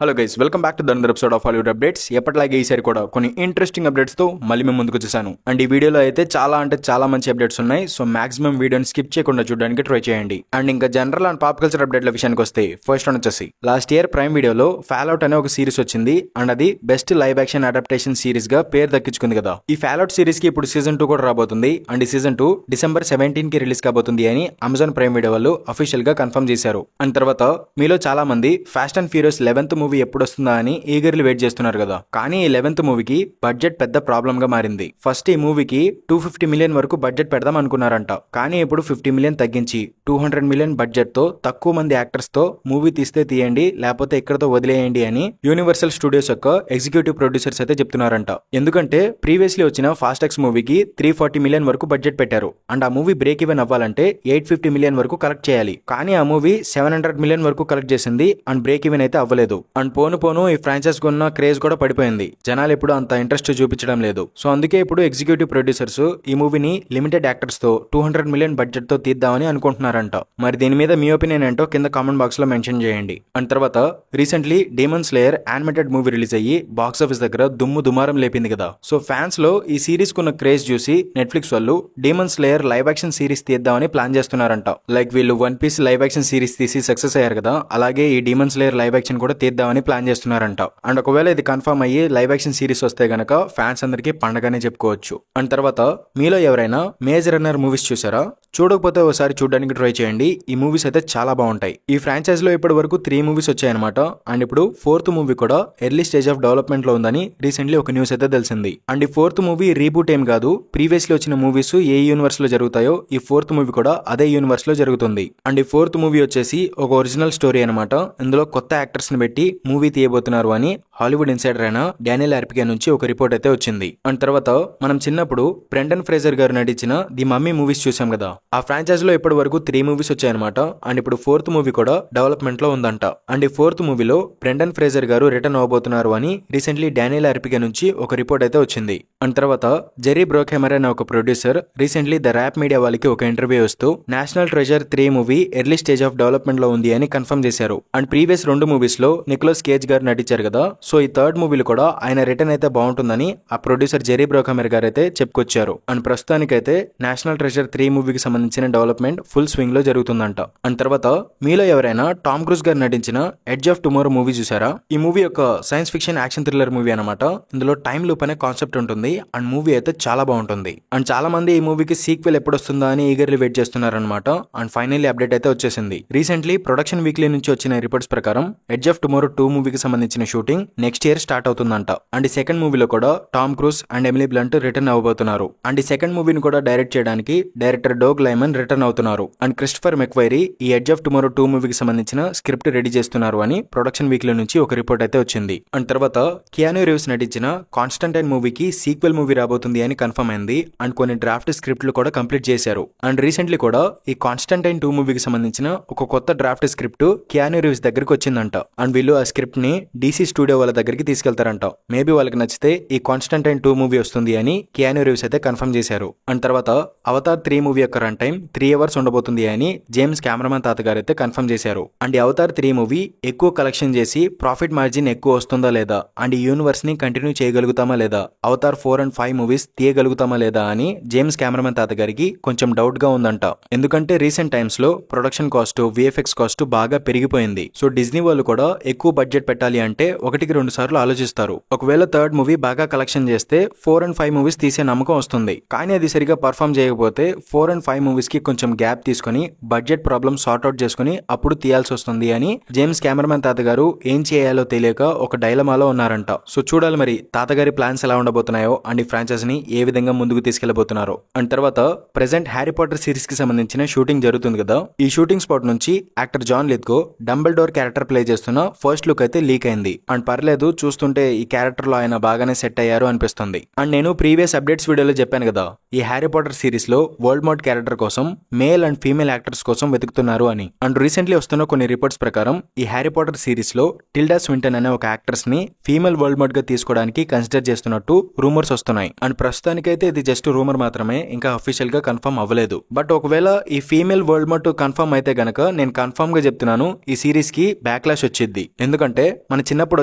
Hello guys, welcome back to the another episode of Hollywood updates. ఎప్పటిలాగే ఈసారి కూడా కొన్ని ఇంట్రెస్టింగ్ అప్డేట్స్ తో మళ్ళీ మేము ముందుకు వచ్చేసాను. అండ్ ఈ వీడియోలో అయితే చాలా మంచి అప్డేట్స్ ఉన్నాయి. సో మాక్సిమం వీడియోని స్కిప్ చేయకుండా చూడడానికి ట్రై చేయండి. అండ్ ఇంకా జనరల్ అండ్ పాప్ కల్చర్ అప్డేట్ల విషయానికి వస్తే ఫస్ట్ వన్ వచ్చేసి లాస్ట్ ఇయర్ ప్రైమ్ వీడియోలో ఫాల్అవుట్ అనే ఒక సిరీస్ వచ్చింది. అండ్ అది best live action adaptation series గా పేరు దక్కించుకుంది కదా. ఈ ఫాల్అవుట్ సిరీస్ కి ఇప్పుడు సీజన్ 2 కూడా రాబోతుంది. అండ్ ఈ సీజన్ 2 December 17 కి రిలీజ్ కాబోతుంది అని అమెజాన్ ప్రైమ్ వీడియో వాళ్ళు అఫీషియల్ గా కన్ఫర్మ్ చేశారు. అండ్ తర్వాత మీలో చాలా మంది fast and furious 11th movie ఎప్పుడు వస్తుందా అని ఈగర్లీ వెయిట్ చేస్తున్నారు కదా. కానీ ఈ 11th మూవీకి బడ్జెట్ పెద్ద ప్రాబ్లమ్ గా మారింది. ఫస్ట్ ఈ మూవీకి 250 మిలియన్ వరకు బడ్జెట్ పెడదాం అనుకున్నారంట. కానీ ఇప్పుడు 50 మిలియన్ తగ్గించి 200 మిలియన్ బడ్జెట్ తో తక్కువ మంది యాక్టర్స్ తో మూవీ తీస్తే తీయండి, లేకపోతే ఇక్కడతో వదిలేయండి అని యూనివర్సల్ స్టూడియోస్ యొక్క ఎగ్జిక్యూటివ్ ప్రొడ్యూసర్స్ అయితే చెప్తున్నారంట. ఎందుకంటే ప్రీవియస్లీ వచ్చిన ఫాస్ట్ ఎక్స్ మూవీకి 340 మిలియన్ వరకు బడ్జెట్ పెట్టారు. అండ్ ఆ మూవీ బ్రేక్ ఈవెన్ అవ్వాలంటే 850 మిలియన్ వరకు కలెక్ట్ చేయాలి. కానీ ఆ మూవీ 700 మిలియన్ వరకు కలెక్ట్ చేసింది. అండ్ బ్రేక్ ఈవెన్ అయితే అవ్వలేదు. అండ్ పోను ఈ ఫ్రాంచైజ్ కొన్న క్రేజ్ కూడా పడిపోయింది. జనాలు ఇప్పుడు అంత ఇంట్రెస్ట్ చూపించడం లేదు. సో అందుకే ఇప్పుడు ఎగ్జిక్యూటివ్ ప్రొడ్యూసర్స్ ఈ మూవీని లిమిటెడ్ యాక్టర్స్ తో 200 మిలియన్ బడ్జెట్ తో తీద్దామని అనుకుంటున్నారంట. మరి దీని మీద మీ ఒపీనియన్ ఏంటో కింద కామెంట్ బాక్స్ లో మెన్షన్ చేయండి. అండ్ తర్వాత recently demon slayer animated movie release అయ్యి బాక్స్ ఆఫీస్ దగ్గర దుమారం లేపింది కదా. సో ఫ్యాన్స్ లో ఈ సిరీస్ కున్న క్రేజ్ చూసి నెట్ఫ్లిక్స్ వాళ్ళు Demon Slayer live action series తీద్దామని ప్లాన్ చేస్తున్నారంట. లైక్ వీళ్ళు One Piece live action series తీసి సక్సెస్ అయ్యారు కదా, అలాగే ఈ డీమన్ స్లేయర్ లైవ్ యాక్షన్ కూడా తీద్దామని ప్లాన్ చేస్తున్నారంట. అండ్ ఒకవేళ ఇది కన్ఫర్మ్ అయ్యి లైవ్ యాక్షన్ సిరీస్ వస్తే గనక ఫ్యాన్స్ అందరికీ పండగనే చెప్పుకోవచ్చు. అండ్ తర్వాత మీలో ఎవరైనా మేజ్ రన్నర్ మూవీస్ చూసారా? చూడకపోతే ఒకసారి చూడడానికి ట్రై చేయండి. ఈ మూవీస్ అయితే చాలా బాగుంటాయి. ఈ ఫ్రాంచైజ్ లో ఇప్పటి వరకు 3 మూవీస్ వచ్చాయన్నమాట. అండ్ ఇప్పుడు 4th మూవీ కూడా ఎర్లీ స్టేజ్ ఆఫ్ డెవలప్మెంట్ లో ఉందని రీసెంట్లీ ఒక న్యూస్ అయితే తెలిసింది. అండ్ ఈ 4th మూవీ రీబూట్ ఏం కాదు. ప్రీవియస్లీ వచ్చిన మూవీస్ ఏ యూనివర్స్ లో జరుగుతాయో ఈ 4th మూవీ కూడా అదే యూనివర్స్ లో జరుగుతుంది. అండ్ ఈ 4th మూవీ వచ్చేసి ఒక ఒరిజినల్ స్టోరీ అనమాట. ఇందులో కొత్త యాక్టర్స్ ని పెట్టి మూవీ తీయబోతున్నారు అని హాలీవుడ్ ఇన్సైడర్ అయిన డానియల్ ఆర్పికే నుంచి ఒక రిపోర్ట్ అయితే వచ్చింది. అండ్ తర్వాత మనం చిన్నప్పుడు బ్రెండన్ ఫ్రేజర్ గారు నటించిన ది మమ్మీ మూవీస్ చూసాం కదా. ఆ ఫ్రాంచైజ్ లో ఇప్పటి వరకు 3 మూవీస్ వచ్చాయన్నమాట. అండ్ ఇప్పుడు 4th మూవీ కూడా డెవలప్మెంట్ లో ఉందంట. అండ్ ఈ 4th మూవీలో బ్రెండన్ ఫ్రేజర్ గారు రిటర్న్ అవబోతున్నారు అని రీసెంట్లీ డానియల్ ఆర్పికే నుంచి ఒక రిపోర్ట్ అయితే వచ్చింది. అండ్ తర్వాత జెరీ బ్రోకెమర్ అనే ఒక producer recently the Wrap media వాళ్ళకి ఒక ఇంటర్వ్యూ ఇస్తూ National Treasure 3 movie early stage of development లో ఉంది అని కన్ఫర్మ్ చేశారు. అండ్ ప్రీవియస్ 2 మూవీస్ లో నికోలస్ కేజ్ గారు నటించారు కదా. సో ఈ 3rd మూవీలో కూడా ఆయన రిటర్న్ అయితే బాగుంటుందని ఆ ప్రొడ్యూసర్ జెరీ బ్రోకెమర్ గారు అయితే చెప్పుకొచ్చారు. అండ్ ప్రస్తుతానికైతే నేషనల్ ట్రెజర్ 3 మూవీకి సంబంధించిన డెవలప్మెంట్ ఫుల్ స్వింగ్ లో జరుగుతుందంట. అండ్ తర్వాత మీలో ఎవరైనా టామ్ క్రూజ్ గారు నటించిన ఎడ్జ్ ఆఫ్ టుమారో మూవీ చూసారా? ఈ మూవీ ఒక science fiction action thriller movie అనమాట. ఇందులో టైం లూప్ అనే కాన్సెప్ట్ ఉంటుంది. అండ్ మూవీ అయితే చాలా బాగుంటుంది. అండ్ చాలా మంది ఈ మూవీకి సీక్వెల్ ఎప్పుడు వస్తుందా అని ఈగర్లీ వెయిట్ చేస్తున్నారనమాట. అండ్ ఫైనల్లీ అప్డేట్ అయితే వచ్చేసింది. రీసెంట్లీ ప్రొడక్షన్ వీక్లీ నుంచి వచ్చిన రిపోర్ట్స్ ప్రకారం ఎడ్జ్ ఆఫ్ టుమారో 2 మూవీకి సంబంధించిన షూటింగ్ నెక్స్ట్ ఇయర్ స్టార్ట్ అవుతుందంట. అండ్ ఈ 2nd మూవీలో కూడా Tom Cruise and Emily Blunt return అవ్వబోతున్నారు. అండ్ ఈ 2nd మూవీని కూడా డైరెక్ట్ చేయడానికి డైరెక్టర్ డోగ్ లైమన్ రిటర్న్ అవుతున్నారు. అండ్ క్రిస్టఫర్ మెక్వైరీ ఈ ఎడ్జ్ ఆఫ్ టుమారో 2 మూవీకి సంబంధించిన స్క్రిప్ట్ రెడీ చేస్తున్నారు అని ప్రొడక్షన్ వీక్లీ నుంచి ఒక రిపోర్ట్ అయితే వచ్చింది. అండ్ తర్వాత కియాను రీవ్స్ నటించిన కాన్స్టంటైన్ మూవీకి సీక్వెల్ మూవీ రాబోతుంది అని కన్ఫర్మ్ అయింది. అండ్ కొన్ని డ్రాఫ్ట్ స్క్రిప్ట్లు కూడా కంప్లీట్ చేశారు. అండ్ రీసెంట్లీ కూడా ఈ కాన్స్టంటైన్ 2 మూవీకి సంబంధించిన ఒక కొత్త డ్రాఫ్ట్ స్క్రిప్ట్ కియాను రీవ్స్ దగ్గరికి వచ్చిందంట. అండ్ వీళ్ళు ఆ స్క్రిప్ట్ ని డీసీ స్టూడియో వాళ్ళ దగ్గరికి తీసుకెళ్తారంట. మేబీ వాళ్ళకి నచ్చితే ఈ కాన్స్టంటైన్ 2 మూవీ వస్తుంది అని కియాను రీవ్స్ అయితే కన్ఫర్మ్ చేశారు. అండ్ తర్వాత అవతార్ 3 మూవీ యొక్క రన్ టైం 3 అవర్స్ ఉండబోతుంది అని జేమ్స్ కెమెరామన్ తాత గారు అయితే కన్ఫర్మ్ చేశారు. అండ్ ఈ అవతార్ 3 మూవీ ఎక్కువ కలెక్షన్ చేసి ప్రాఫిట్ మార్జిన్ ఎక్కువ వస్తుందా లేదా, అండ్ ఈ యూనివర్స్ ని కంటిన్యూ చేయగలుగుతామా లేదా, అవతార్ 4 and 5 మూవీస్ తీయగలుగుతామా లేదా అని జేమ్స్ కెమెరామన్ తాత గారికి కొంచెం డౌట్ గా ఉందంట. ఎందుకంటే రీసెంట్ టైమ్స్ లో ప్రొడక్షన్ కాస్ట్, విఎఫ్ఎక్స్ కాస్ట్ బాగా పెరిగిపోయింది. సో డిజ్నీ వాళ్ళు కూడా ఎక్కువ బడ్జెట్ పెట్టాలి అంటే 1-2 సార్లు ఆలోచిస్తారు. ఒకవేళ 3rd మూవీ బాగా కలెక్షన్ చేస్తే 4 and 5 మూవీస్ తీసే నమ్మకం వస్తుంది. కానీ అది సరిగా పర్ఫామ్ చేయకపోతే 4 and 5 మూవీస్ కి కొంచెం గ్యాప్ తీసుకుని బడ్జెట్ ప్రాబ్లమ్ సార్ట్అవుట్ చేసుకుని అప్పుడు తీయాల్సి వస్తుంది అని జేమ్స్ కెమెరామన్ తాత గారు ఏం చేయాలో తెలియక ఒక డైలమాలో ఉన్నారంట. సో చూడాలి మరి తాతగారి ప్లాన్స్ ఎలా ఉండబోతున్నాయో అండ్ ఈ ఫ్రాంచైజ్ ని ఏ విధంగా ముందుకు తీసుకెళ్లబోతున్నారో. అండ్ తర్వాత ప్రెసెంట్ హ్యారీ పాటర్ సిరీస్ కి సంబంధించిన షూటింగ్ జరుగుతుంది కదా. ఈ షూటింగ్ స్పాట్ నుంచి actor John Lithgow Dumbledore character play చేస్తున్న ఫస్ట్ లుక్ అయితే లీక్ అయింది. అండ్ పర్లేదు, చూస్తుంటే ఈ క్యారెక్టర్ లో ఆయన బాగానే సెట్ అయ్యారు అనిపిస్తుంది. అండ్ నేను ప్రీవియస్ అప్డేట్స్ వీడియోలో చెప్పాను కదా, ఈ హ్యారీ పాటర్ సిరీస్ లో వరల్డ్ మోడ్ క్యారెక్టర్ కోసం మేల్ అండ్ ఫీమేల్ యాక్టర్స్ కోసం వెతుకుతున్నారు అని. అండ్ రీసెంట్లీ వస్తున్న కొన్ని రిపోర్ట్స్ ప్రకారం ఈ హ్యారీ పాటర్ సిరీస్ లో టిల్డా స్వింటన్ అనే ఒక యాక్ట్రెస్ ని ఫీమేల్ వరల్డ్ మోడ్ గా తీసుకోవడానికి కన్సిడర్ చేస్తున్నట్టు రూమర్స్ వస్తున్నాయి. అండ్ ప్రస్తుతానికైతే ఇది జస్ట్ రూమర్ మాత్రమే, ఇంకా అఫీషియల్ గా కన్ఫర్మ్ అవ్వలేదు. బట్ ఒకవేళ ఈ ఫీమేల్ వరల్డ్ మోడ్ కన్ఫర్మ్ అయితే గనక నేను కన్ఫర్మ్ గా చెప్తున్నాను, ఈ సిరీస్ కి బ్యాక్లాష్ వచ్చింది. ఎందుకంటే మన చిన్నప్పుడు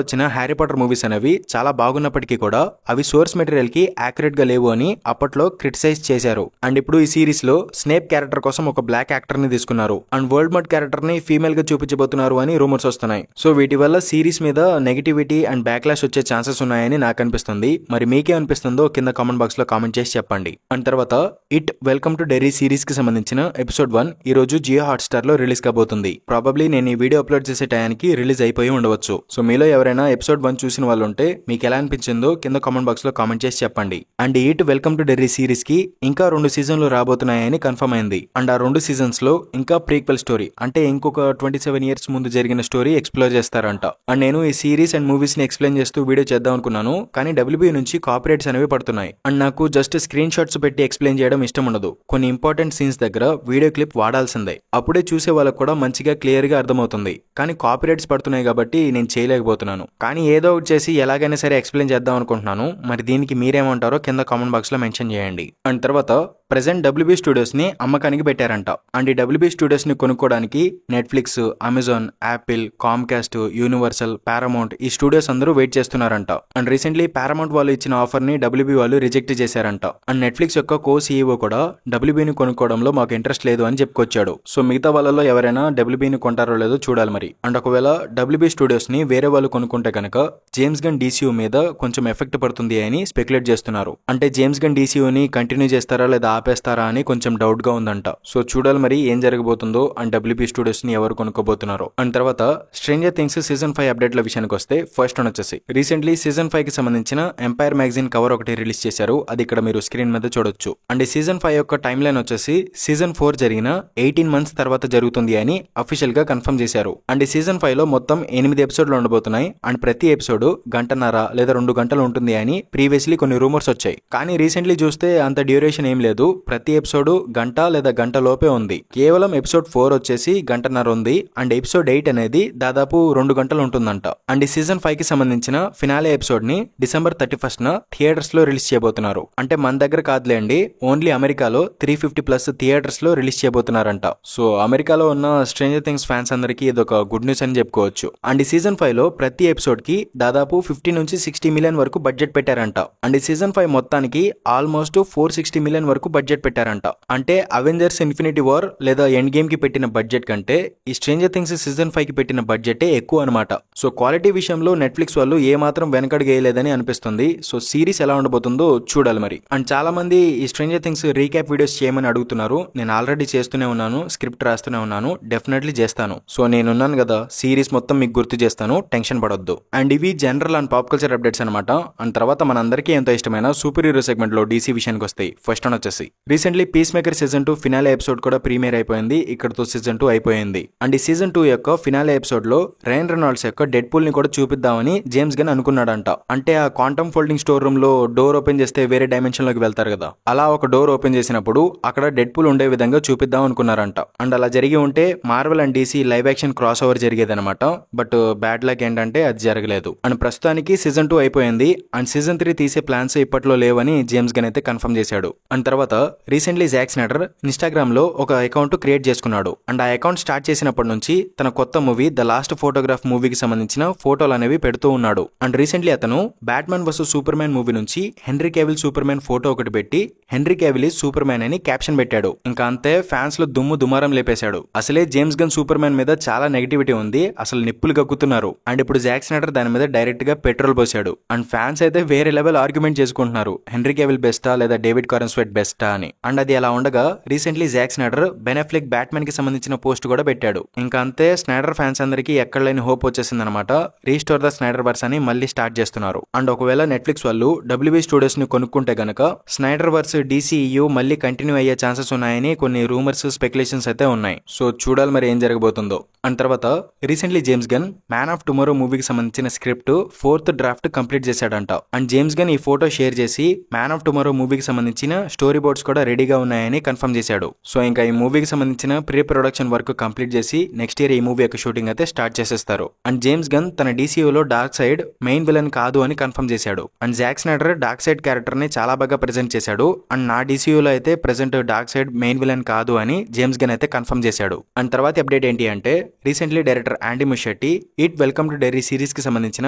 వచ్చిన హ్యారీ పాటర్ మూవీస్ అనేవి చాలా బాగున్నప్పటికీ కూడా అవి సోర్స్ మెటీరియల్ కి యాక్యురేట్ గా లేవు అని అప్పట్లో క్రిటిసైజ్ చేశారు. అండ్ ఇప్పుడు ఈ సిరీస్ లో స్నేప్ క్యారెక్టర్ కోసం ఒక బ్లాక్ యాక్టర్ ని తీసుకున్నారు అండ్ వరల్డ్ మోడ్ క్యారెక్టర్ ని ఫీమేల్ గా చూపించబోతున్నారు అని రూమర్స్ వస్తున్నాయి. సో వీటి వల్ల సిరీస్ మీద నెగటివిటీ అండ్ బ్యాక్లాష్ వచ్చే ఛాన్సెస్ ఉన్నాయని నాకు అనిపిస్తుంది. మరి మీకే అనిపిస్తుందో కింద కామెంట్ బాక్స్ లో కామెంట్ చేసి చెప్పండి. అండ్ తర్వాత it welcome to Derry series కి సంబంధించిన ఎపిసోడ్ 1 ఈ రోజు జియో హాట్స్టార్ లో రిలీజ్ కాబోతుంది. ప్రాబబ్లీ నేను ఈ వీడియో అప్లోడ్ చేసే టయానికి రిలీజ్ అయిపోయి ఉండవచ్చు. సో మీలో ఎవరైనా ఎపిసోడ్ 1 చూసిన వాళ్ళు ఉంటే మీకు ఎలా అనిపించిందో కింద కామెంట్ బాక్స్ లో కామెంట్ చేసి చెప్పండి. And it welcome to Derry series కి ఇంకా 2 సీజన్లు రాబోతున్నాయని కన్ఫర్మ్ అయింది. అండ్ ఆ 2 సీజన్స్ లో ఇంకా ప్రీక్వెల్ స్టోరీ అంటే ఇంకొక 27 ఇయర్స్ ముందు జరిగిన స్టోరీ ఎక్స్ప్లోర్ చేస్తారంట. అండ్ నేను ఈ సిరీస్ అండ్ మూవీస్ ని ఎక్స్ప్లెయిన్ చేస్తూ వీడియో చేద్దాం అనుకున్నాను, కానీ WB నుంచి కాపీరైట్స్ అనేవి పడుతున్నాయి. అండ్ నాకు జస్ట్ స్క్రీన్ షాట్స్ పెట్టి ఎక్స్ప్లెయిన్ చేయడం ఇష్టం ఉండదు. కొన్ని ఇంపార్టెంట్ సీన్స్ దగ్గర వీడియో క్లిప్ వాడాల్సిందే, అప్పుడే చూసే వాళ్ళకు కూడా మంచిగా క్లియర్ గా అర్థమవుతుంది. కానీ కాపీరైట్స్ పడుతున్నాయి కాబట్టి నేను చేయలేకపోతున్నాను. కానీ ఏదో ఒకటి చేసి ఎలాగైనా సరే ఎక్స్ప్లెయిన్ చేద్దాం అనుకుంటున్నాను. మరి దీనికి మీరేమంటారో కింద కామెంట్ బాక్స్ లో మెన్షన్ చేయండి. అండ్ తర్వాత ప్రెసెంట్ WB స్టూడియోస్ ని అమ్మకానికి పెట్టారంట. అండ్ ఈ WB స్టూడియోస్ ని కొనుక్కోవడానికి Netflix, Amazon, Apple, Comcast, universal, Paramount ఈ స్టూడియోస్ అందరూ వెయిట్ చేస్తున్నారంట. అండ్ రీసెంట్లీ పారామౌంట్ వాళ్ళు ఇచ్చిన ఆఫర్ ని WB వాళ్ళు రిజెక్ట్ చేశారంట. అండ్ నెట్ఫ్లిక్స్ యొక్క కో CEO కూడా WB ని కొనుక్కోవడంలో మాకు ఇంట్రెస్ట్ లేదు అని చెప్పుకొచ్చాడు. సో మిగతా వాళ్ళలో ఎవరైనా WB ని కొంటారో లేదో చూడాలి మరి. అండ్ ఒకవేళ WB స్టూడియోస్ ని వేరే వాళ్ళు కొనుక్కుంటే కనుక జేమ్స్ గన్ DCU మీద కొంచెం ఎఫెక్ట్ పడుతుంది అని స్పెక్యులేట్ చేస్తున్నారు. అంటే జేమ్స్ గన్ DCU ని కంటిన్యూ చేస్తారా లేదా ఆపేస్తారా అని కొంచెం డౌట్ గా ఉందంట. సో చూడాలి మరి ఏం జరగబోతుందో అండ్ WB స్టూడియోస్ ని ఎవరు కొనుక్కోబోతున్నారో. అండ్ తర్వాత స్ట్రేంజర్ థింగ్స్ సీజన్ 5 అప్డేట్ల విషయానికి వస్తే ఫస్ట్ వన్ వచ్చేసి రీసెంట్లీ సీజన్ 5 కి సంబంధించిన ఎంపైర్ మ్యాగజైన్ కవర్ ఒకటి రిలీజ్ చేశారు. అది ఇక్కడ మీరు స్క్రీన్ మీద చూడొచ్చు. అండ్ ఈ సీజన్ 5 యొక్క టైమ్ లైన్ వచ్చేసి సీజన్ 4 జరిగిన 18 మంత్స్ తర్వాత జరుగుతుంది అని అఫీషియల్ గా కన్ఫర్మ్ చేశారు. అండ్ ఈ సీజన్ 5 లో మొత్తం 8 ఎపిసోడ్లు ఉండబోతున్నాయి. అండ్ ప్రతి ఎపిసోడ్ గంటన్నర లేదా 2 గంటలు ఉంటుంది అని ప్రీవియస్లీ కొన్ని రూమర్స్ వచ్చాయి. కానీ రీసెంట్లీ చూస్తే అంత డ్యూరేషన్ ఏం లేదు. ప్రతి ఎపిసోడ్ గంట లేదా గంట లోపే ఉంది. కేవలం ఎపిసోడ్ 4 వచ్చేసి గంటన్నర ఉంది. అండ్ ఎపిసోడ్ 8 అనేది దాదాపు 2 గంటలు ఉంటుందంట. అండ్ ఈ సీజన్ 5 కి సంబంధించిన ఫినాలే ఎపిసోడ్ ని December 31st థియేటర్స్ లో రిలీజ్ చేయబోతున్నారు. అంటే మన దగ్గర కాదులేండి, ఓన్లీ అమెరికాలో 350+ థియేటర్స్ లో రిలీజ్ చేయబోతున్నారంట. సో అమెరికాలో ఉన్న స్ట్రేంజర్ థింగ్స్ ఫ్యాన్స్ అందరికీ ఇదొక గుడ్ న్యూస్ అని చెప్పుకోవచ్చు. అండ్ ఈ సీజన్ 5 లో ప్రతి ఎపిసోడ్ కి దాదాపు 50 నుంచి 60 మిలియన్ వరకు బడ్జెట్ పెట్టారంట. అండ్ ఈ సీజన్ 5 మొత్తానికి ఆల్మోస్ట్ 460 మిలియన్ వరకు బడ్జెట్ పెట్టారంట. అంటే అవెంజర్స్ ఇన్ఫినిటీ వార్ లేదా ఎండ్ గేమ్ కి పెట్టిన బడ్జెట్ కంటే ఈ స్ట్రేంజర్ థింగ్స్ సీజన్ 5 కి పెట్టిన బడ్జెటే ఎక్కువ అనమాట. సో క్వాలిటీ విషయంలో నెట్ఫ్లిక్స్ వాళ్ళు ఏ మాత్రం వెనకడుగేయలేదని అనిపిస్తుంది. సో సిరీస్ ఎలా ఉండబోతుందో చూడాలి మరి. అండ్ చాలా మంది ఈ స్ట్రేంజర్ థింగ్స్ రీక్యాప్ వీడియోస్ చేయమని అడుగుతున్నారు. నేను ఆల్రెడీ చేస్తూనే ఉన్నాను, స్క్రిప్ట్ రాస్తూనే ఉన్నాను, డెఫినెట్లీ చేస్తాను. సో నేనున్నాను కదా, సిరీస్ మొత్తం మీకు గుర్తు చేస్తాను, టెన్షన్ పడొద్దు. అండ్ ఇవి general and pop culture updates అనమాట. అండ్ తర్వాత మనందరికీ ఎంతో ఇష్టమైన సూపర్ హీరో సెగ్మెంట్ లో DC విషయానికి వస్తాయి. ఫస్ట్ వన్ వచ్చేసి recently piece maker season 2 finale episode కూడా ప్రీమియర్ అయిపోయింది. ఇక్కడతో సీజన్ 2 అయిపోయింది. అండ్ ఈ సీజన్ 2 యొక్క ఫినాలే ఎపిసోడ్ లో రయన్ రెనాల్డ్స్ యొక్క డెడ్ పూల్ ని కూడా చూపిద్దామని జేమ్స్ గన్ అనుకున్నాడంట. అంటే ఆ క్వాంటమ్ ఫోల్డింగ్ స్టోర్ రూమ్ లో డోర్ ఓపెన్ చేస్తే వేరే డైమెన్షన్ లోకి వెళ్తారు కదా, అలా ఒక డోర్ ఓపెన్ చేసినప్పుడు అక్కడ డెడ్ పూల్ ఉండే విధంగా చూపిద్దాం అనుకున్నారంట. అండ్ అలా జరిగి ఉంటే Marvel and DC live action crossover జరిగేదనమాట. బట్ బ్యాడ్ లక్ ఏంటంటే అది జరగలేదు. అండ్ ప్రస్తుతానికి సీజన్ 2 అయిపోయింది. అండ్ సీజన్ 3 తీసే ప్లాన్స్ ఇప్పట్లో లేవని జేమ్స్ గన్ అయితే కన్ఫర్మ్ చేశాడు. అండ్ తర్వాత రీసెంట్లీ జాక్ స్నైడర్ ఇన్స్టాగ్రామ్ లో ఒక అకౌంట్ క్రియేట్ చేసుకున్నాడు. అండ్ ఆ అకౌంట్ స్టార్ట్ చేసినప్పటి నుంచి తన కొత్త మూవీ ద లాస్ట్ ఫోటోగ్రాఫ్ మూవీకి సంబంధించిన ఫోటోలు అనేవి పెడుతూ ఉన్నాడు. అండ్ రీసెంట్లీ అతను Batman versus super man movie నుంచి హెన్రీ కేవిల్ సూపర్ మ్యాన్ ఫోటో ఒకటి పెట్టి హెన్రీ కేవిల్ ఈజ్ సూపర్ మ్యాన్ అని క్యాప్షన్ పెట్టాడు. ఇంకా అంతే, ఫ్యాన్స్ లో దుమారం లేపేశాడు. అసలే జేమ్స్ గన్ సూపర్ మ్యాన్ మీద చాలా నెగిటివిటీ ఉంది, అసలు నిప్పులు గక్కుతున్నారు. అండ్ ఇప్పుడు జాక్ స్నైడర్ దాని మీద డైరెక్ట్ గా పెట్రోల్ పోసాడు. అండ్ ఫ్యాన్స్ అయితే వేరే లెవెల్ ఆర్గ్యుమెంట్ చేసుకుంటున్నారు, హెన్రీ కేవిల్ బెస్టా లేదా డేవిడ్ కారన్ స్వెట్ బెస్టా అని. అండ్ అది అలా ఉండగా recently Jack Schneider Ben Affleck batsmen కి సంబంధించిన పోస్ట్ కూడా పెట్టాడు. ఇంకా అంతే, స్నైడర్ ఫ్యాన్స్ అందరికీ ఎక్కడ లేని హోప్ వచ్చేసింది అనమాట. రీస్టోర్ ద స్నైడర్ వర్స్ అని మళ్ళీ స్టార్ట్ చేస్తున్నారు. అండ్ ఒకవేళ నెట్ఫ్లిక్స్ వాళ్ళు WB స్టూడియోస్ ని కొనుక్కుంటే గనక స్నైడర్ వర్స్ DCEU మళ్ళీ కంటిన్యూ అయ్యే ఛాన్సెస్ ఉన్నాయని కొన్ని రూమర్స్, స్పెక్యులేషన్స్ అయితే ఉన్నాయి. సో చూడాలి మరి ఏం జరగబోతుందో. అండ్ తర్వాత recently James gun man of tomorrow మూవీకి సంబంధించిన సంబంధించిన స్క్రిప్ట్ 4th డ్రాఫ్ట్ కంప్లీట్ చేశాడంట. అండ్ జేమ్స్ గన్ ఈ ఫోటో షేర్ చేసి మ్యాన్ ఆఫ్ టుమారో మూవీకి సంబంధించిన స్టోరీ బోర్డ్స్ కూడా రెడీగా ఉన్నాయని కన్ఫర్మ్ చేశాడు. సో ఇంకా ఈ మూవీకి సంబంధించిన ప్రీ ప్రొడక్షన్ వర్క్ కంప్లీట్ చేసి నెక్స్ట్ ఇయర్ ఈ మూవీ యొక్క షూటింగ్ అయితే స్టార్ట్ చేసేస్తారు. అండ్ జేమ్స్ గన్ తన DCUలో డార్క్ సైడ్ మెయిన్ విలన్ కాదు అని కన్ఫర్మ్ చేశాడు. And Jack Schneider dark side character ని చాలా బాగా ప్రెజెంట్ చేశాడు. అండ్ నా DCUలో అయితే present dark side main villain కాదు అని జేమ్స్ గన్ అయితే కన్ఫర్మ్ చేశాడు. అండ్ తర్వాత అప్డేట్ ఏంటి అంటే రీసెంట్లీ డైరెక్టర్ ఆండీ ముషెట్టి it welcome to Derry series కి సంబంధించిన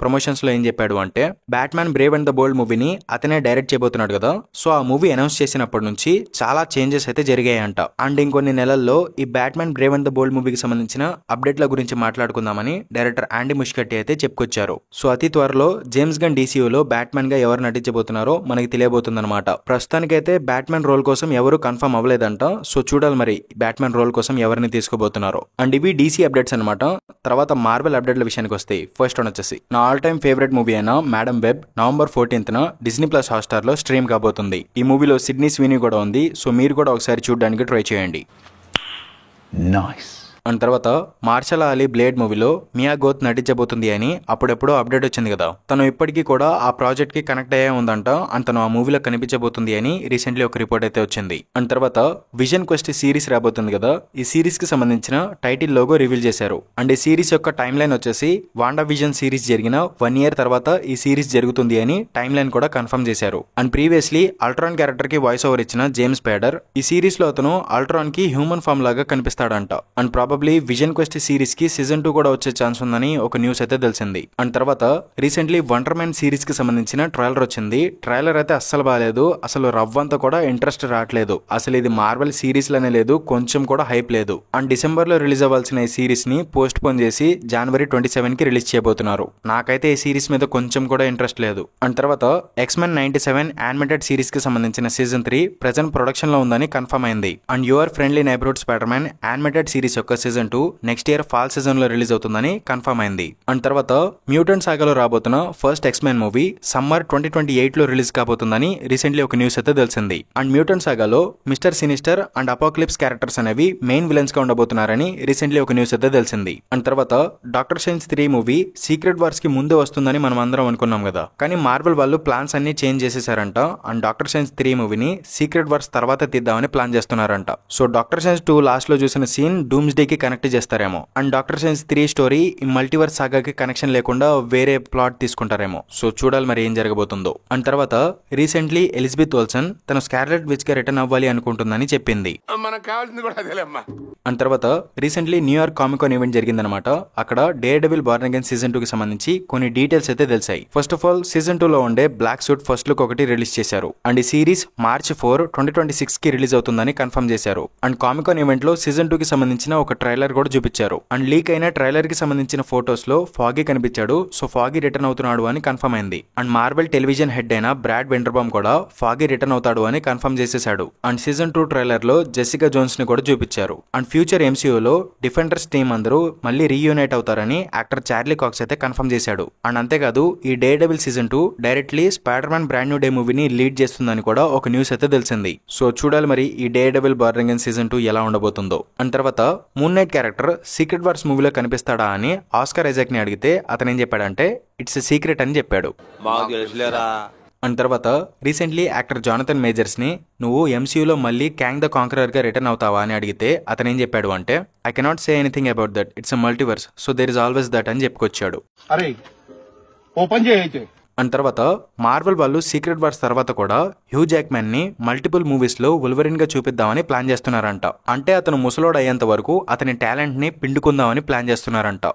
ప్రమోషన్స్ లో ఏం చెప్పాడు అంటే బ్యాట్మ్యాన్ బ్రేవ్ అండ్ ద బోల్డ్ మూవీని అతనే డైరెక్ట్ చేయబోతున్నాడు కదా. సో ఆ మూవీ అనౌన్స్ చేసినప్పటి నుంచి చాలా చేంజెస్ అయితే జరిగాయంట. అండ్ ఇంకొన్ని నెలల్లో ఈ బ్యాట్మ్యాన్ బ్రేవ్ అండ్ ద బోల్డ్ మూవీకి సంబంధించిన అప్డేట్ల గురించి మాట్లాడుకుందామని డైరెక్టర్ ఆండీ ముషెట్టి అయితే చెప్పుకొచ్చారు. సో అతి త్వరలో జేమ్స్ గన్ DCUలో బ్యాట్మ్యాన్ గా ఎవరు నటించబోతున్నారో మనకి తెలియబోతుందన్నమాట. ప్రస్తుతానికైతే బ్యాట్మ్యాన్ రోల్ కోసం ఎవరు కన్ఫర్మ్ అవ్వలేదంట. సో చూడాలి మరి బ్యాట్మ్యాన్ రోల్ కోసం ఎవరిని తీసుకోబోతున్నారో. అండ్ ఇవి DC అప్డేట్స్ అనమాట. తర్వాత మార్వెల్ అప్డేట్ల విషయానికి వస్తే ఫస్ట్ వన్ వచ్చేసి నా ఆల్ టైమ్ ఫేవరెట్ మూవీ అయిన madam web November 14th Disney+ Hotstar లో స్ట్రీమ్ కాబోతుంది. ఈ మూవీలో సిడ్నీ స్వీనీ కూడా ఉంది. సో మీరు కూడా ఒకసారి చూడడానికి ట్రై చేయండి. అండ్ తర్వాత మార్షల్ అలీ బ్లేడ్ మూవీలో మియా గోత్ నటించబోతుంది అని అప్పుడెప్పుడో అప్డేట్ వచ్చింది కదా. తను ఇప్పటికీ కూడా ఆ ప్రాజెక్ట్ కి కనెక్ట్ అయ్యే ఉందంట. అండ్ తను ఆ మూవీలో కనిపించబోతుంది అని రీసెంట్లీ ఒక రిపోర్ట్ అయితే వచ్చింది. అండ్ తర్వాత విజన్ క్వెస్ట్ సిరీస్ రాబోతుంది కదా. ఈ సిరీస్ కి సంబంధించిన టైటిల్ లోగో రివీల్ చేశారు. అండ్ ఈ సిరీస్ యొక్క టైమ్ లైన్ వచ్చేసి వాండా విజన్ సిరీస్ జరిగిన 1 year తర్వాత ఈ సిరీస్ జరుగుతుంది అని టైమ్ లైన్ కూడా కన్ఫర్మ్ చేశారు. అండ్ ప్రీవియస్లీ అల్ట్రాన్ క్యారెక్టర్ కి వాయిస్ ఓవర్ ఇచ్చిన జేమ్స్ స్పైడర్ ఈ సిరీస్ లో అతను అల్ట్రాన్ కి హ్యూమన్ ఫామ్ లాగా కనిపిస్తాడంట. And probably Vision Quest series కి సీజన్ 2 కూడా వచ్చే ఛాన్స్ ఉందని ఒక న్యూస్ అయితే తెలిసింది. అండ్ తర్వాత రీసెంట్లీ వండర్ మ్యాన్ సిరీస్ కి సంబంధించిన ట్రైలర్ వచ్చింది. ట్రైలర్ అయితే అస్సలు బాగాలేదు. అసలు రవ్వంతా కూడా ఇంట్రెస్ట్ రావట్లేదు. అసలు ఇది మార్వెల్ సిరీస్ లోనే లేదు, కొంచెం కూడా హైప్ లేదు. అండ్ డిసెంబర్ లో రిలీజ్ అవ్వాల్సిన ఈ సిరీస్ ని పోస్ట్ పోన్ చేసి January 27 కి రిలీజ్ చేయబోతున్నారు. నాకైతే ఈ సిరీస్ మీద కొంచెం కూడా ఇంట్రెస్ట్ లేదు. అండ్ తర్వాత X-Men 97 యానిమేటెడ్ సిరీస్ కి సంబంధించిన సీజన్ 3 ప్రెజెంట్ ప్రొడక్షన్ లో ఉందని కన్ఫర్మ్ అయింది. And your friendly neighbourhood Spider Man animated series యొక్క season 2 next year fall season లో రిలీజ్ అవుతుందని కన్ఫర్మ్ అయింది. అండ్ తర్వాత మ్యూటెంట్ సాగాలో రాబోతున్న ఫస్ట్ X-Men మూవీ సమ్మర్ 2028 లో రిలీజ్ కాబోతుందని రీసెంట్లీ ఒక న్యూస్ అయితే తెలిసింది. అండ్ మ్యూటెంట్ సాగాలో Mister Sinister and Apocalypse characters అనేవి మెయిన్ విలన్స్ గా ఉండబోతున్నారని రీసెంట్లీ ఒక న్యూస్ అయితే తెలిసింది. అండ్ తర్వాత Doctor Strange 3 movie Secret Wars కి ముందే వస్తుందని మనం అందరం అనుకున్నాం కదా. కానీ మార్వెల్ వాళ్ళు ప్లాన్స్ అన్ని చేంజ్ చేసేసారంట. అండ్ డాక్టర్ స్ట్రేంజ్ 3 మూవీని సీక్రెట్ వార్స్ తర్వాత తీద్దామని ప్లాన్ చేస్తున్నారంట. సో డాక్టర్ స్ట్రేంజ్ 2 లాస్ట్ లో చూసిన సీన్ డూమ్స్డే కి కనెక్ట్ చేస్తారేమో. అండ్ డాక్టర్ స్ట్రేంజ్ 3 స్టోరీ ఈ మల్టీవర్స్ సాగాకి కనెక్షన్ లేకుండా వేరే ప్లాట్ తీసుకుంటారేమో. సో చూడాలి మరి ఏం జరగబోతుందో. అండ్ తర్వాత రీసెంట్లీ ఎలిజబెత్ ఓల్సన్ తన స్కార్లెట్ విచ్ గా రిటర్న్ అవ్వాలి అనుకుంటుందని చెప్పింది. అండ్ తర్వాత రీసెంట్లీ న్యూయార్క్ కామికాన్ ఈవెంట్ జరిగిందనమాట. అక్కడ dare devil born again season 2 కి సంబంధించి కొన్ని డీటెయిల్స్ అయితే తెలిసాయి. ఫస్ట్ ఆఫ్ ఆల్ సీజన్ 2 లో ఉండే బ్లాక్ సూట్ ఫస్ట్ లుక్ ఒకటి రిలీజ్ చేశారు. అండ్ ఈ సిరీస్ March 4, 2026 కి రిలీజ్ అవుతుందని కన్ఫర్మ్ చేశారు. అండ్ కామికాన్ ఈవెంట్ లో సీజన్ 2 కి సంబంధించిన ఒక ట్రైలర్ కూడా చూపించారు. అండ్ లీక్ అయిన ట్రైలర్ కి సంబంధించిన ఫోటోస్ లో ఫాగీ కనిపించాడు. సో ఫాగీ రిటర్న్ అవుతున్నాడు అని కన్ఫర్మ్ అయింది. అండ్ మార్వెల్ టెలివిజన్ హెడ్ అయిన బ్రాడ్ వెండర్బామ్ కూడా ఫాగీ రిటర్న్ అవుతాడు అని కన్ఫర్మ్ చేసేశాడు. అండ్ సీజన్ 2 ట్రైలర్ లో జెసికా జోన్స్ ని కూడా చూపించారు. అండ్ ఫ్యూచర్ MCUలో డిఫెండర్స్ టీమ్ అందరూ మళ్ళీ రీయూనైట్ అవుతారని యాక్టర్ చార్లీ కాక్స్ అయితే కన్ఫర్మ్ చేశాడు. అండ్ అంతేకాదు ఈ dare devil season 2 directly spider Man Brand New day మూవీని లీడ్ చేస్తుందని కూడా ఒక న్యూస్ అయితే తెలిసింది. సో చూడాలి మరి ఈ dare devil born again season 2 ఎలా ఉండబోతుందో. అండ్ తర్వాత moon night character secret wars మూవీలో కనిపిస్తాడా అని ఆస్కార్ ఐజాక్ ని అడిగితే అతను ఏం చెప్పాడంటే ఇట్స్ ఎ సీక్రెట్ అని చెప్పాడు. అండ్ తర్వాత రీసెంట్లీ యాక్టర్ జానథన్ మేజర్స్ ని నువ్వు MCUలో మళ్ళీ క్యాంగ్ ద కాంకరర్ గా రిటర్న్ అవుతావా అని అడిగితే అతను ఏం చెప్పాడు అంటే I cannot say anything about that, it's a multiverse, so there is always that అని చెప్పుకొచ్చాడు. అండ్ తర్వాత మార్వెల్ వాళ్ళు సీక్రెట్ వార్స్ తర్వాత కూడా హ్యూ జాక్మ్యాన్ ని మల్టిపుల్ మూవీస్ లో వుల్వరిన్ గా చూపిద్దామని ప్లాన్ చేస్తున్నారంట. అంటే అతను ముసలోడు అయ్యేంత వరకు అతని టాలెంట్ ని పిండుకుందామని ప్లాన్ చేస్తున్నారంట.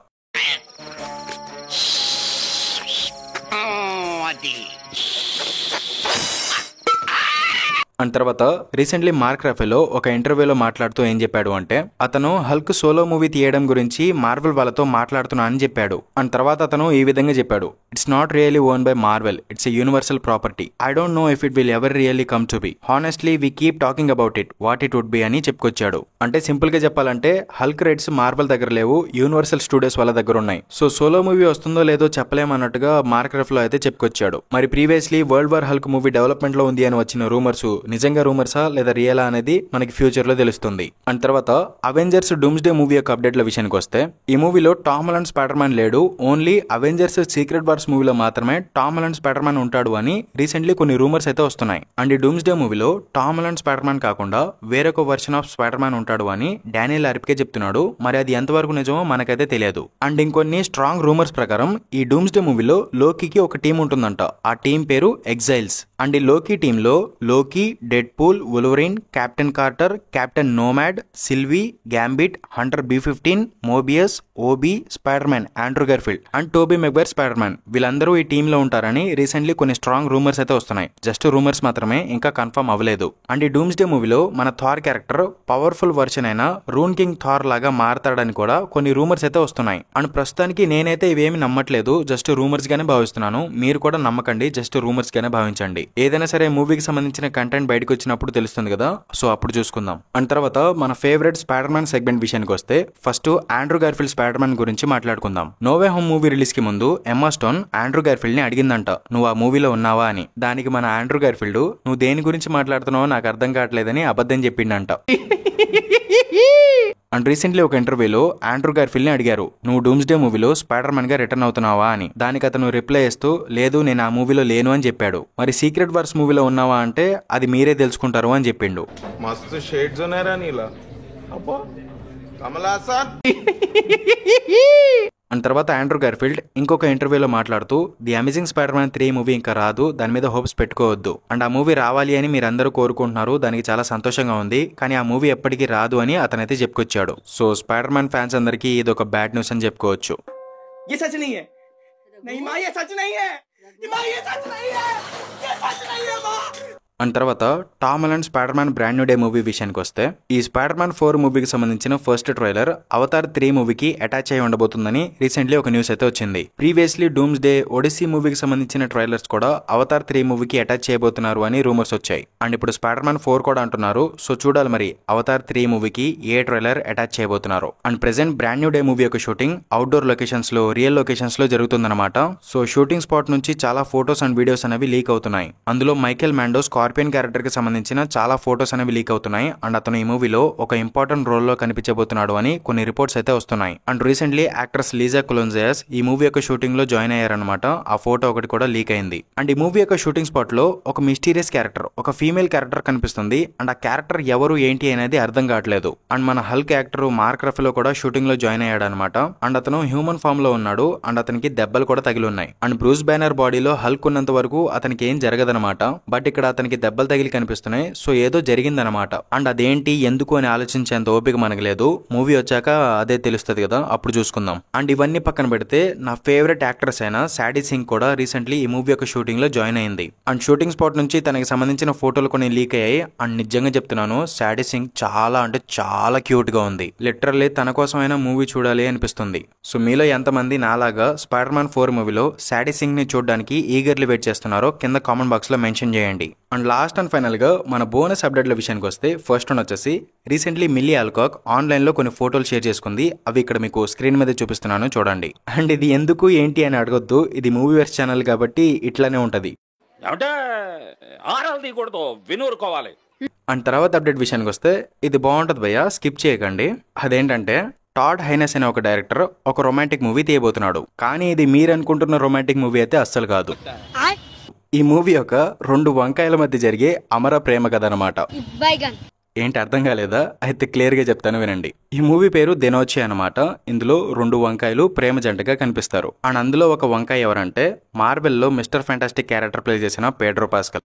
అండ్ తర్వాత రీసెంట్లీ మార్క్ రఫెలో ఒక ఇంటర్వ్యూలో మాట్లాడుతూ ఏం చెప్పాడు అంటే అతను హల్క్ సోలో మూవీ తీయడం గురించి మార్వెల్ వాళ్ళతో మాట్లాడుతున్నా అని చెప్పాడు. అండ్ తర్వాత అతను ఈ విధంగా చెప్పాడు, it's not really own by Marvel, it's a Universal property, I don't know if it will ever really come to be, honestly we keep talking about it, what it would be అని చెప్పుకొచ్చాడు. అంటే simple గా చెప్పాలంటే Hulk rights Marvel దగ్గర లేవు, universal studios వాళ్ళ దగ్గర ఉన్నాయి. సో సోలో మూవీ వస్తుందో లేదో చెప్పలేమన్నట్టుగా మార్క్ రఫెలో అయితే చెప్పుకొచ్చాడు. మరి previously world war Hulk movie development లో ఉంది అని వచ్చిన రూమర్స్ నిజంగా రూమర్సా లేదా రియలా అనేది మనకి ఫ్యూచర్ లో తెలుస్తుంది. అండ్ తర్వాత అవెంజర్స్ డూమ్స్డే మూవీ యొక్క అప్డేట్ల విషయానికి వస్తే ఈ మూవీలో టామ్ హాలండ్ స్పైడర్ మ్యాన్ లేడు, ఓన్లీ అవెంజర్స్ సీక్రెట్ వార్స్ మూవీలో మాత్రమే టామ్ హాలండ్ స్పైడర్ మ్యాన్ ఉంటాడు అని రీసెంట్లీ కొన్ని రూమర్స్ అయితే వస్తున్నాయి. అండ్ ఈ డూమ్స్డే మూవీలో టామ్ హాలండ్ స్పైడర్ మ్యాన్ కాకుండా వేరొక వర్షన్ ఆఫ్ స్పైడర్ మ్యాన్ ఉంటాడు అని డానియల్ ఆర్పికే చెప్తున్నాడు. మరి అది ఎంతవరకు నిజమో మనకైతే తెలియదు. అండ్ ఇంకొన్ని స్ట్రాంగ్ రూమర్స్ ప్రకారం ఈ డూమ్స్డే మూవీలో లోకీకి ఒక టీం ఉంటుందంట. ఆ టీం పేరు ఎగ్జైల్స్. అండ్ ఈ లోకీ టీంలో Loki, Deadpool, Wolverine, Captain Carter, Captain Nomad, Sylvie, Gambit, Hunter B-15, Mobius, OB, Spider Man Andrew Garfield and Tobey Maguire Spider Man వీళ్ళందరూ ఈ టీంలో ఉంటారని రీసెంట్లీ కొన్ని స్ట్రాంగ్ రూమర్స్ అయితే వస్తున్నాయి. జస్ట్ రూమర్స్ మాత్రమే, ఇంకా కన్ఫర్మ్ అవ్వలేదు. అండ్ ఈ డూమ్స్డే మూవీలో మన థార్ క్యారెక్టర్ పవర్ఫుల్ వర్షన్ అయిన రూన్ కింగ్ థార్ లాగా మారతాడని కూడా కొన్ని రూమర్స్ అయితే వస్తున్నాయి. అండ్ ప్రస్తుతానికి నేనైతే ఇవేమి నమ్మట్లేదు, జస్ట్ రూమర్స్ గానే భావిస్తున్నాను. మీరు కూడా నమ్మకండి, జస్ట్ రూమర్స్ గానే భావించండి. ఏదైనా సరే మూవీకి సంబంధించిన కంటెంట్ బయటకు వచ్చినప్పుడు తెలుస్తుంది కదా, సో అప్పుడు చూసుకుందాం. అండ్ తర్వాత మన ఫేవరెట్ స్పైడర్ మ్యాన్ సెగ్మెంట్ విషయానికి వస్తే first Andrew Garfield Spider Man గురించి మాట్లాడుకుందాం. No Way Home movie release కి ముందు ఎమ్మా స్టోన్ ఆండ్రూ గార్ఫీల్డ్ ని అడిగిందంట, నువ్వు ఆ మూవీలో ఉన్నావా అని. దానికి మన ఆండ్రూ గార్ఫీల్డ్ నువ్వు దేని గురించి మాట్లాడుతున్నావో నాకు అర్థం కావట్లేదని అబద్ధం చెప్పిండంట. అండ్ రీసెంట్లీ ఒక ఇంటర్వ్యూలో ఆండ్రూ గార్ఫీల్డ్ ని అడిగారు, నువ్వు డూమ్స్డే మూవీలో స్పైడర్ మ్యాన్ గా రిటర్న్ అవుతున్నావా అని. దానికి అతను రిప్లై ఇస్తూ లేదు నేను ఆ మూవీలో లేను అని చెప్పాడు. మరి సీక్రెట్ వార్స్ మూవీలో ఉన్నావా అంటే అది మీరే తెలుసుకుంటారు అని చెప్పిండు. మస్తు షేడ్స్ ఉన్నారా నీలా అబ్బో కమలాసన్. అండ్ తర్వాత ఆండ్రూ గార్ఫీల్డ్ ఇంకొక ఇంటర్వ్యూలో మాట్లాడుతూ the amazing spider man 3 movie ఇంకా రాదు, దాని మీద హోప్స్ పెట్టుకోవద్దు. అండ్ ఆ మూవీ రావాలి అని మీరందరూ కోరుకుంటున్నారు, దానికి చాలా సంతోషంగా ఉంది, కానీ ఆ మూవీ ఎప్పటికీ రాదు అని అతనైతే చెప్పుకొచ్చాడు. సో స్పైడర్ మ్యాన్ ఫ్యాన్స్ అందరికీ ఇది ఒక బ్యాడ్ న్యూస్ అని చెప్పుకోవచ్చు. అండ్ తర్వాత Tom Holland Spider Man Brand New Day movie విషయానికి వస్తే ఈ స్పైడర్ మ్యాన్ 4 మూవీకి సంబంధించిన ఫస్ట్ ట్రైలర్ అవతార్ 3 మూవీకి అటాచ్ అయి ఉండబోతుందని రీసెంట్లీ ఒక న్యూస్ అయితే వచ్చింది. ప్రీవియస్లీ డూమ్స్ డే, ఒడిసీ మూవీకి సంబంధించిన ట్రైలర్స్ కూడా అవతార్ 3 మూవీకి అటాచ్ చేయబోతున్నారు అని రూమర్స్ వచ్చాయి. అండ్ ఇప్పుడు స్పైడర్ మ్యాన్ 4 కూడా అంటున్నారు. సో చూడాలి మరి అవతార్ 3 మూవీకి ఏ ట్రైలర్ అటాచ్ చేయబోతున్నారు. And present brand New Day movie యొక్క షూటింగ్ అవుట్డోర్ లొకేషన్స్ లో, రియల్ లొకేషన్స్ లో జరుగుతుందన్నమాట. సో షూటింగ్ స్పాట్ నుంచి చాలా ఫోటోస్ అండ్ వీడియోస్ అనేవి లీక్ అవుతున్నాయి. అందులో మైకేల్ మాండో స్కార్పియన్ క్యారెక్టర్ కి సంబంధించిన చాలా ఫోటోస్ అనేవి లీక్ అవుతున్నాయి. అండ్ అతను ఈ మూవీలో ఒక ఇంపార్టెంట్ రోల్ లో కనిపించబోతున్నాడు అని కొన్ని రిపోర్ట్స్ అయితే వస్తున్నాయి. అండ్ రీసెంట్లీ యాక్ట్రెస్ లీజా కొలోన్జయాస్ ఈ మూవీ యొక్క షూటింగ్ లో జాయిన్ అయ్యారనమాట. ఆ ఫోటో ఒకటి కూడా లీక్ అయింది. అండ్ ఈ మూవీ యొక్క షూటింగ్ స్పాట్ లో ఒక మిస్టీరియస్ క్యారెక్టర్, ఒక ఫీమేల్ క్యారెక్టర్ కనిపిస్తుంది. అండ్ ఆ క్యారెక్టర్ ఎవరు ఏంటి అనేది అర్థం కావట్లేదు. అండ్ మన హల్క్ యాక్టర్ మార్క్ రఫెలో కూడా షూటింగ్ లో జాయిన్ అయ్యాడు అనమాట. అండ్ అతను హ్యూమన్ ఫామ్ లో ఉన్నాడు. అండ్ అతనికి దెబ్బలు కూడా తగిలి ఉన్నాయి. అండ్ బ్రూస్ బ్యానర్ బాడీలో హల్క్ ఉన్నంత వరకు అతనికి ఏం జరగదనమాట. బట్ ఇక్కడ అతనికి దెబ్బలు తగిలి కనిపిస్తున్నాయి. సో ఏదో జరిగిందనమాట. అండ్ అదేంటి ఎందుకు అని ఆలోచించేంత ఓపిక మనకు లేదు. మూవీ వచ్చాక అదే తెలుస్తుంది కదా, అప్పుడు చూసుకుందాం. అండ్ ఇవన్నీ పక్కన పెడితే నా ఫేవరెట్ యాక్ట్రెస్ అయిన శాడీ సింగ్ కూడా రీసెంట్లీ ఈ మూవీ యొక్క షూటింగ్ లో జాయిన్ అయింది. అండ్ షూటింగ్ స్పాట్ నుంచి తనకి సంబంధించిన ఫోటోలు కొన్ని లీక్ అయ్యాయి. అండ్ నిజంగా చెప్తున్నాను, శాడీ సింగ్ చాలా అంటే చాలా క్యూట్ గా ఉంది. లిటరల్లీ తన కోసమైనా మూవీ చూడాలి అనిపిస్తుంది. సో మీలో ఎంతమంది నాలాగా స్పైడర్ మ్యాన్ 4 మూవీలో శాడీ సింగ్ ని చూడడానికి ఈగర్లీ వెయిట్ చేస్తున్నారో కింద కామెంట్ బాక్స్ లో మెన్షన్ చేయండి. అండ్ లాస్ట్ అండ్ ఫైనల్ గా మన బోనస్ అప్డేట్ల విషయానికి వస్తే ఫస్ట్ వన్ వచ్చేసి రీసెంట్లీ మిల్లీ ఆల్కాక్ ఆన్లైన్ లో కొన్ని ఫోటోలు షేర్ చేసుకుంది. అవి ఇక్కడ మీకు స్క్రీన్ మీద చూపిస్తున్నాను చూడండి. అండ్ ఇది ఎందుకు ఏంటి అని అడగొద్దు, ఇది మూవీ వర్స్ ఛానల్ కాబట్టి ఇట్లానే ఉంటది. అండ్ తర్వాత అప్డేట్ విషయానికి వస్తే ఇది బాగుంటది భయ్య, స్కిప్ చేయకండి. అదేంటంటే టాడ్ హైనెస్ అనే ఒక డైరెక్టర్ ఒక రొమాంటిక్ మూవీ తీయబోతున్నాడు. కానీ ఇది మీరు అనుకుంటున్న రొమాంటిక్ మూవీ అయితే అస్సలు కాదు. ఈ మూవీ యొక్క 2 వంకాయల మధ్య జరిగే అమర ప్రేమ కథ అనమాట. ఏంటి అర్థం కాలేదా? అయితే క్లియర్ గా చెప్తాను వినండి. ఈ మూవీ పేరు దెనోచే అనమాట. ఇందులో 2 వంకాయలు ప్రేమ జంటగా కనిపిస్తారు. అండ్ అందులో ఒక వంకాయ ఎవరంటే మార్వెల్ లో మిస్టర్ ఫ్యాంటాస్టిక్ క్యారెక్టర్ ప్లే చేసిన పెడ్రో పాస్కల్.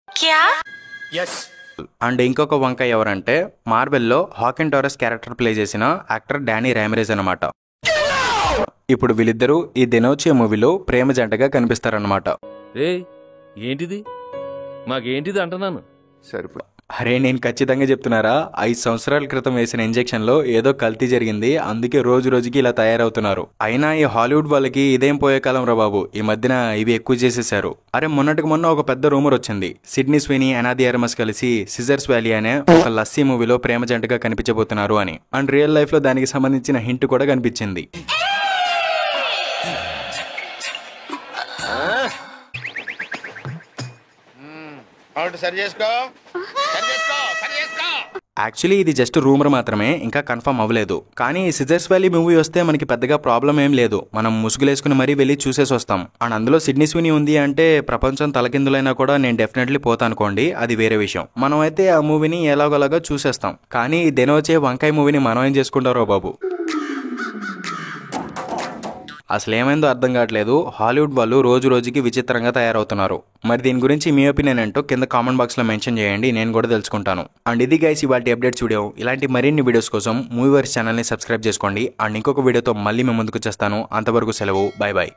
అండ్ ఇంకొక వంకాయ ఎవరంటే మార్వెల్ లో హాకిన్ టారస్ క్యారెక్టర్ ప్లే చేసిన యాక్టర్ డానీ రామిరేజ్ అనమాట. ఇప్పుడు వీళ్ళిద్దరూ ఈ దెనోచే మూవీలో ప్రేమ జంటగా కనిపిస్తారనమాట. ఏంటిది మాకేంటిది అంటున్నాను. సరిపోయి అరే నేను ఖచ్చితంగా చెప్తున్నారా, 5 సంవత్సరాల క్రితం వేసిన ఇంజెక్షన్ లో ఏదో కల్తీ జరిగింది, అందుకే రోజు రోజుకి ఇలా తయారవుతున్నారు. అయినా ఈ హాలీవుడ్ వాళ్ళకి ఇదేం పోయే కాలం రా బాబు, ఈ మధ్యన ఇవి ఎక్కువ చేసేసారు. అరే మొన్నటికి మొన్న ఒక పెద్ద రూమర్ వచ్చింది, సిడ్నీ స్వీనీ, అనాది ఆర్మస్ కలిసి సిజర్స్ వ్యాలీ అనే ఒక లస్సీ మూవీలో ప్రేమ జంటగా కనిపించబోతున్నారు అని. అండ్ రియల్ లైఫ్ లో దానికి సంబంధించిన హింట్ కూడా కనిపించింది. సరి చేసుకో. యాక్చువల్లీ ఇది జస్ట్ రూమర్ మాత్రమే, ఇంకా కన్ఫర్మ్ అవ్వలేదు. కానీ సిజర్స్ వ్యాలీ మూవీ వస్తే మనకి పెద్దగా ప్రాబ్లం ఏం లేదు, మనం ముసుగులేసుకుని మరీ వెళ్ళి చూసేసి వస్తాం. అండ్ అందులో సిడ్నీ స్వినీ ఉంది అంటే ప్రపంచం తలకిందులైనా కూడా నేను డెఫినెట్లీ పోతానుకోండి, అది వేరే విషయం. మనం అయితే ఆ మూవీని ఎలాగోలాగా చూసేస్తాం. కానీ వచ్చే వంకాయ మూవీని మనం ఏం చేసుకుంటారో బాబు. అసలు ఏమైందో అర్థం కావట్లేదు, హాలీవుడ్ వాళ్ళు రోజు రోజుకి విచిత్రంగా తయారవుతున్నారు. మరి దీని గురించి మీ ఒపీనియన్ ఏంటో కింద కామెంట్ బాక్స్లో మెన్షన్ చేయండి, నేను కూడా తెలుసుకుంటాను. అండ్ ఇది గైస్ ఇవాల్టి అప్డేట్స్ వీడియో. ఇలాంటి మరిన్ని వీడియోస్ కోసం మూవీవర్స్ ఛానల్ని సబ్స్క్రైబ్ చేసుకోండి. అండ్ ఇంకొక వీడియోతో మళ్ళీ మేము ముందుకు వచ్చేస్తాను. అంతవరకు సెలవు, బాయ్ బాయ్.